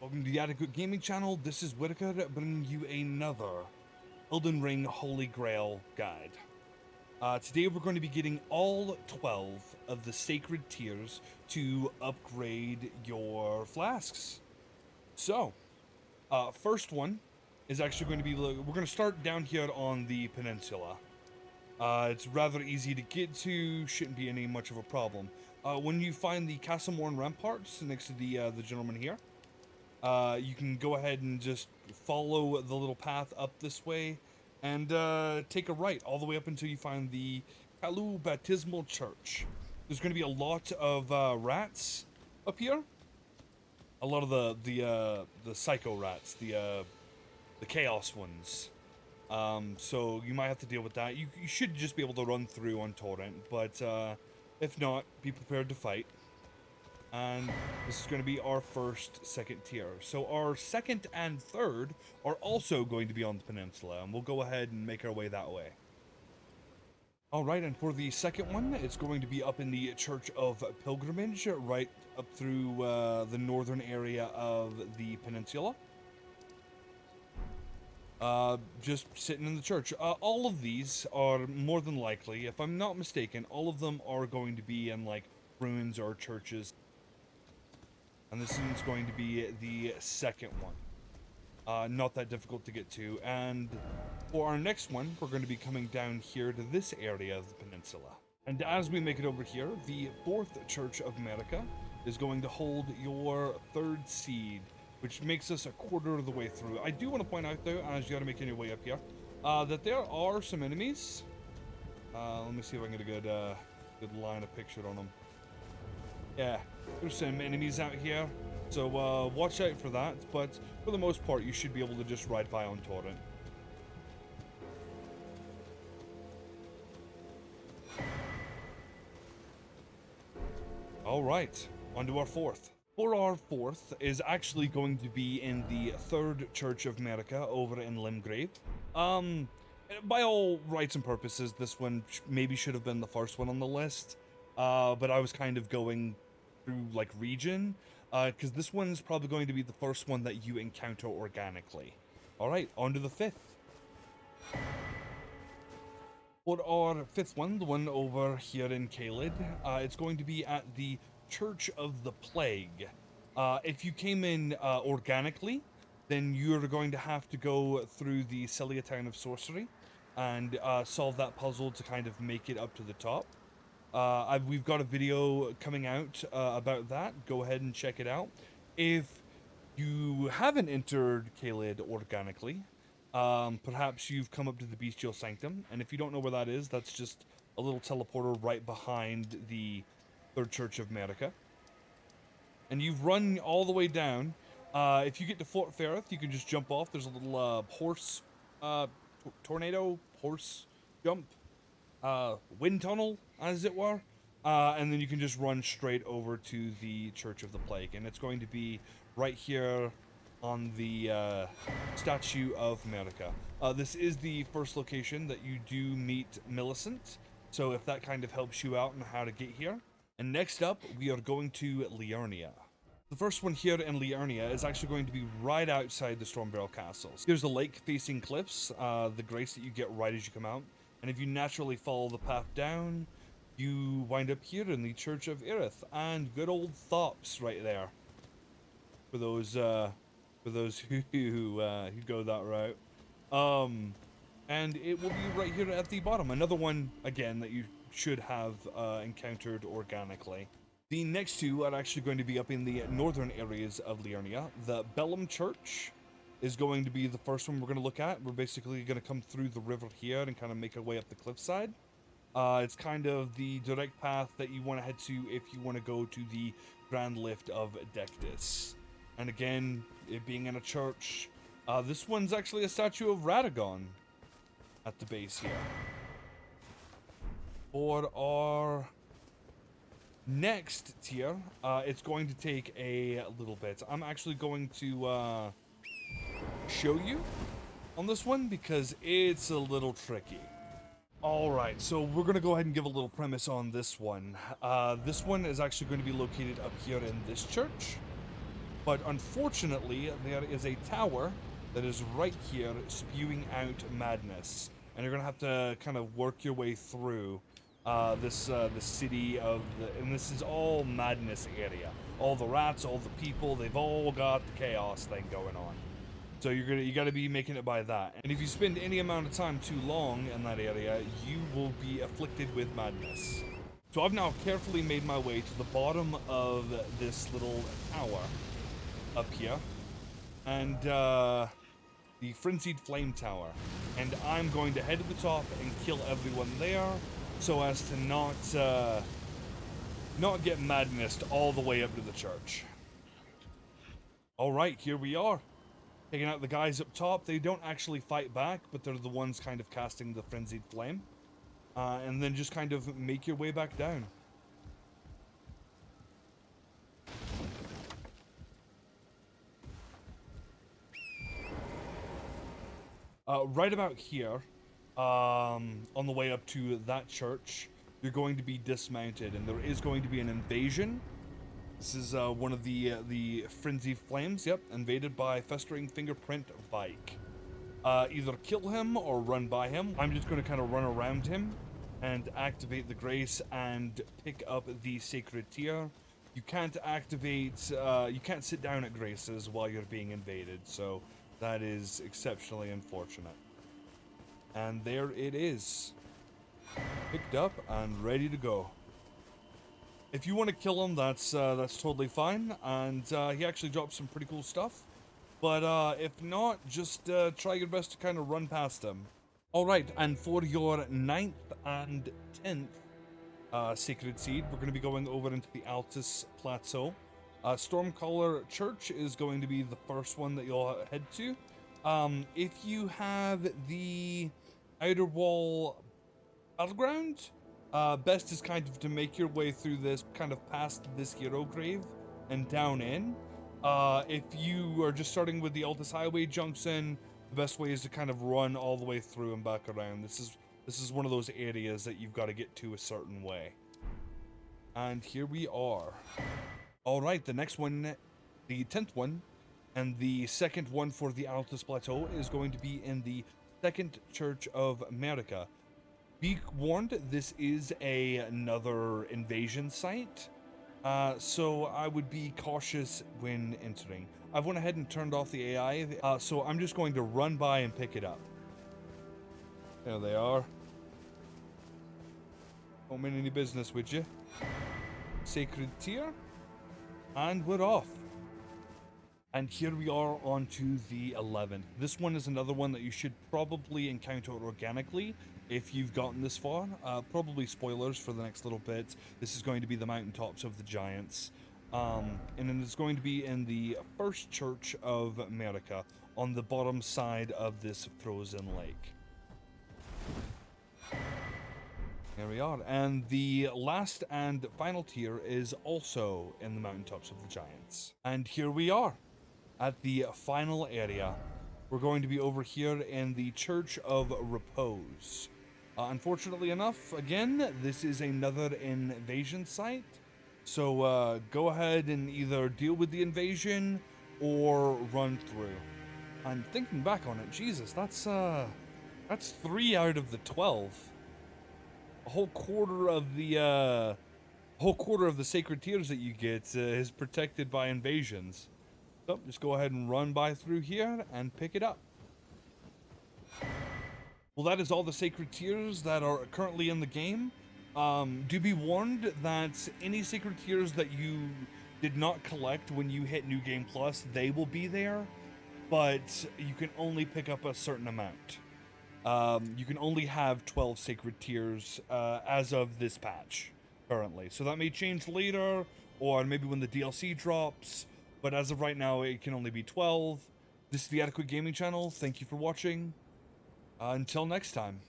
Welcome to the Adequate Gaming Channel. This is Whitaker bringing you another Elden Ring Holy Grail guide. Today we're going to be getting all 12 of the sacred tiers to upgrade your flasks. So, first one is actually going to be, we're going to start down here on the peninsula. It's rather easy to get to, shouldn't be any much of a problem. When you find the Castlemorn ramparts next to the gentleman here, you can go ahead and just follow the little path up this way and take a right all the way up until you find the Kalu Baptismal Church. There's going to be a lot of rats up here. A lot of the psycho rats, the chaos ones. So you might have to deal with that. You should just be able to run through on Torrent, but if not, be prepared to fight. And this is going to be our second tier. So our second and third are also going to be on the peninsula, and we'll go ahead and make our way that way. Alright, and for the second one, it's going to be up in the Church of Pilgrimage, right up through the northern area of the peninsula. Just sitting in the church. All of these are more than likely, if I'm not mistaken, all of them are going to be in like ruins or churches. And this one's going to be the second one. Not that difficult to get to. And for our next one, we're going to be coming down here to this area of the peninsula. And as we make it over here, the fourth Church of America is going to hold your third seed, which makes us a quarter of the way through. I do want to point out, though, as you got to make your way up here, that there are some enemies. Let me see if I can get a good line of picture on them. Yeah, there's some enemies out here, so watch out for that, but for the most part, you should be able to just ride by on Torrent. Alright, on to our fourth. For our fourth is actually going to be in the third Church of America over in Limgrave. By all rights and purposes, this one maybe should have been the first one on the list, but I was kind of going through like region, because this one's probably going to be the first one that you encounter organically. Alright, on to the fifth. For our fifth one, the one over here in Caelid, it's going to be at the Church of the Plague. If you came in organically, then you're going to have to go through the Celia Town of Sorcery and solve that puzzle to kind of make it up to the top. We've got a video coming out about that. Go ahead and check it out. If you haven't entered Caelid organically, perhaps you've come up to the Bestial Sanctum, and if you don't know where that is, that's just a little teleporter right behind the Third Church of America. And you've run all the way down. If you get to Fort Ferrith, you can just jump off. There's a little horse tornado, horse jump. Wind tunnel, as it were, and then you can just run straight over to the Church of the Plague, and it's going to be right here on the Statue of America. This is the first location that you do meet Millicent, so if that kind of helps you out on how to get here. And next up, we are going to Liurnia. The first one here in Liurnia is actually going to be right outside the Stormbarrel Castles. There's a lake facing cliffs, the grace that you get right as you come out. And if you naturally follow the path down, you wind up here in the Church of Irith, and good old Thops right there. For those who go that route, and it will be right here at the bottom. Another one again that you should have encountered organically. The next two are actually going to be up in the northern areas of Liurnia. The Bellum Church is going to be the first one we're going to look at. We're basically going to come through the river here and kind of make our way up the cliffside. It's kind of the direct path that you want to head to if you want to go to the Grand Lift of Dectus. And again, it being in a church, this one's actually a statue of Radagon at the base here. For our next tier, it's going to take a little bit. I'm actually going to show you on this one because it's a little tricky. Alright, so we're going to go ahead and give a little premise on this one. This one is actually going to be located up here in this church. But unfortunately, there is a tower that is right here spewing out madness. And you're going to have to kind of work your way through the city of the... And this is all madness area. All the rats, all the people, they've all got the chaos thing going on. So you got to be making it by that. And if you spend any amount of time too long in that area, you will be afflicted with madness. So I've now carefully made my way to the bottom of this little tower up here, and the Frenzied Flame Tower. And I'm going to head to the top and kill everyone there, so as to not get madnessed all the way up to the church. Alright, here we are. Taking out the guys up top. They don't actually fight back, but they're the ones kind of casting the Frenzied Flame. And then just kind of make your way back down. Right about here, on the way up to that church, you're going to be dismounted, and there is going to be an invasion. This is one of the Frenzied Flames, yep, invaded by Festering Fingerprint Vike. Either kill him or run by him. I'm just going to kind of run around him and activate the Grace and pick up the Sacred Tear. You can't activate, you can't sit down at Graces while you're being invaded, so that is exceptionally unfortunate. And there it is. Picked up and ready to go. If you want to kill him, that's totally fine, and he actually drops some pretty cool stuff. But if not, just try your best to kind of run past him. Alright, and for your 9th and 10th Sacred Seed, we're going to be going over into the Altus Plateau. Stormcaller Church is going to be the first one that you'll head to. If you have the Outer Wall Battleground, best is kind of to make your way through this, kind of past this hero grave and down in. If you are just starting with the Altus Highway Junction, the best way is to kind of run all the way through and back around. This is one of those areas that you've got to get to a certain way. And here we are. Alright, the next one, the 10th one, and the second one for the Altus Plateau is going to be in the Second Church of America. Be warned, this is another invasion site, so I would be cautious when entering. I've went ahead and turned off the AI, so I'm just going to run by and pick it up. There they are. Don't mean any business with you. Sacred Tear. And we're off. And here we are on to the 11th. This one is another one that you should probably encounter organically if you've gotten this far. Probably spoilers for the next little bit. This is going to be the mountaintops of the giants. And then it's going to be in the First Church of America on the bottom side of this frozen lake. Here we are. And the last and final tier is also in the mountaintops of the giants. And here we are at the final area. We're going to be over here in the Church of Repose. Unfortunately enough, again, this is another invasion site. So go ahead and either deal with the invasion or run through. And thinking back on it, Jesus, that's 3 out of the 12. A whole quarter of the sacred tiers that you get is protected by invasions. So just go ahead and run by through here and pick it up. Well, that is all the sacred tiers that are currently in the game. Do be warned that any sacred tiers that you did not collect when you hit New Game Plus, they will be there, but you can only pick up a certain amount. You can only have 12 sacred tiers as of this patch currently. So that may change later, or maybe when the DLC drops, but as of right now, it can only be 12. This is the Adequate Gaming Channel. Thank you for watching. Until next time.